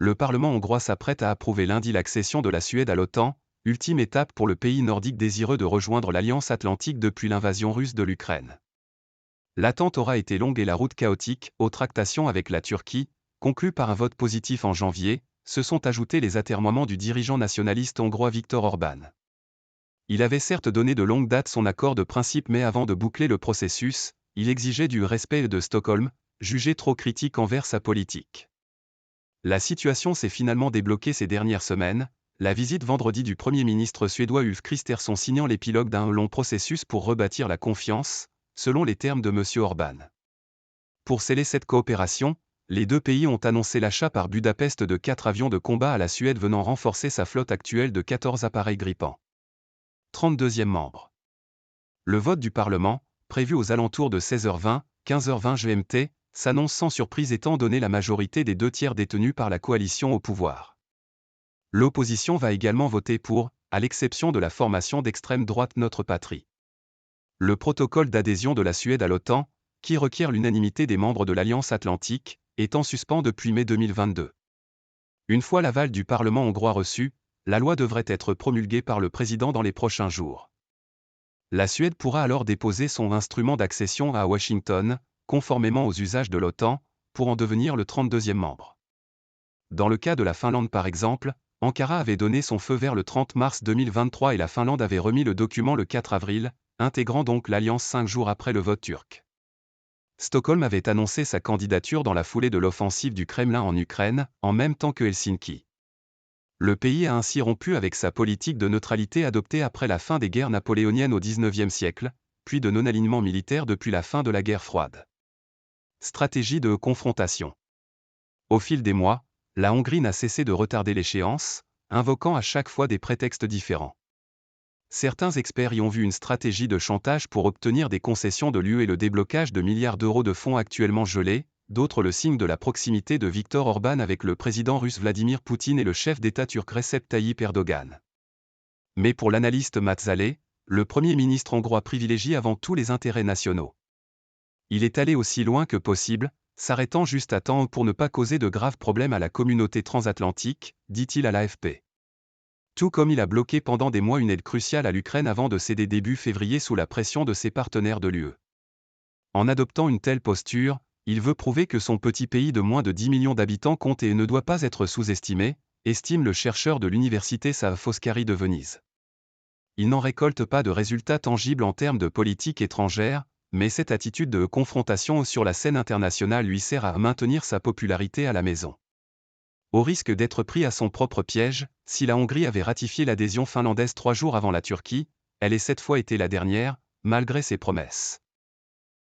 Le Parlement hongrois s'apprête à approuver lundi l'accession de la Suède à l'OTAN, ultime étape pour le pays nordique désireux de rejoindre l'Alliance Atlantique depuis l'invasion russe de l'Ukraine. L'attente aura été longue et la route chaotique aux tractations avec la Turquie, conclue par un vote positif en janvier, se sont ajoutés les atermoiements du dirigeant nationaliste hongrois Viktor Orban. Il avait certes donné de longue date son accord de principe, mais avant de boucler le processus, il exigeait du respect de Stockholm, jugé trop critique envers sa politique. La situation s'est finalement débloquée ces dernières semaines, la visite vendredi du Premier ministre suédois Ulf Kristersson signant l'épilogue d'un long processus pour rebâtir la confiance, selon les termes de M. Orban. Pour sceller cette coopération, les deux pays ont annoncé l'achat par Budapest de 4 avions de combat à la Suède venant renforcer sa flotte actuelle de 14 appareils Gripen. 32e membre. Le vote du Parlement, prévu aux alentours de 16h20, 15h20 GMT, s'annonce sans surprise étant donné la majorité des 2/3 détenus par la coalition au pouvoir. L'opposition va également voter pour, à l'exception de la formation d'extrême droite Notre Patrie. Le protocole d'adhésion de la Suède à l'OTAN, qui requiert l'unanimité des membres de l'Alliance Atlantique, est en suspens depuis mai 2022. Une fois l'aval du Parlement hongrois reçu, la loi devrait être promulguée par le président dans les prochains jours. La Suède pourra alors déposer son instrument d'accession à Washington, conformément aux usages de l'OTAN, pour en devenir le 32e membre. Dans le cas de la Finlande par exemple, Ankara avait donné son feu vert le 30 mars 2023 et la Finlande avait remis le document le 4 avril, intégrant donc l'alliance 5 jours après le vote turc. Stockholm avait annoncé sa candidature dans la foulée de l'offensive du Kremlin en Ukraine, en même temps que Helsinki. Le pays a ainsi rompu avec sa politique de neutralité adoptée après la fin des guerres napoléoniennes au XIXe siècle, puis de non-alignement militaire depuis la fin de la guerre froide. Stratégie de confrontation. Au fil des mois, la Hongrie n'a cessé de retarder l'échéance, invoquant à chaque fois des prétextes différents. Certains experts y ont vu une stratégie de chantage pour obtenir des concessions de l'UE et le déblocage de milliards d'euros de fonds actuellement gelés, d'autres le signe de la proximité de Viktor Orban avec le président russe Vladimir Poutine et le chef d'État turc Recep Tayyip Erdogan. Mais pour l'analyste Matt Zale, le Premier ministre hongrois privilégie avant tout les intérêts nationaux. Il est allé aussi loin que possible, s'arrêtant juste à temps pour ne pas causer de graves problèmes à la communauté transatlantique, dit-il à l'AFP. Tout comme il a bloqué pendant des mois une aide cruciale à l'Ukraine avant de céder début février sous la pression de ses partenaires de l'UE. En adoptant une telle posture, il veut prouver que son petit pays de moins de 10 millions d'habitants compte et ne doit pas être sous-estimé, estime le chercheur de l'université Sa Foscari de Venise. Il n'en récolte pas de résultats tangibles en termes de politique étrangère, mais cette attitude de confrontation sur la scène internationale lui sert à maintenir sa popularité à la maison. Au risque d'être pris à son propre piège, si la Hongrie avait ratifié l'adhésion finlandaise 3 jours avant la Turquie, elle ait cette fois été la dernière, malgré ses promesses.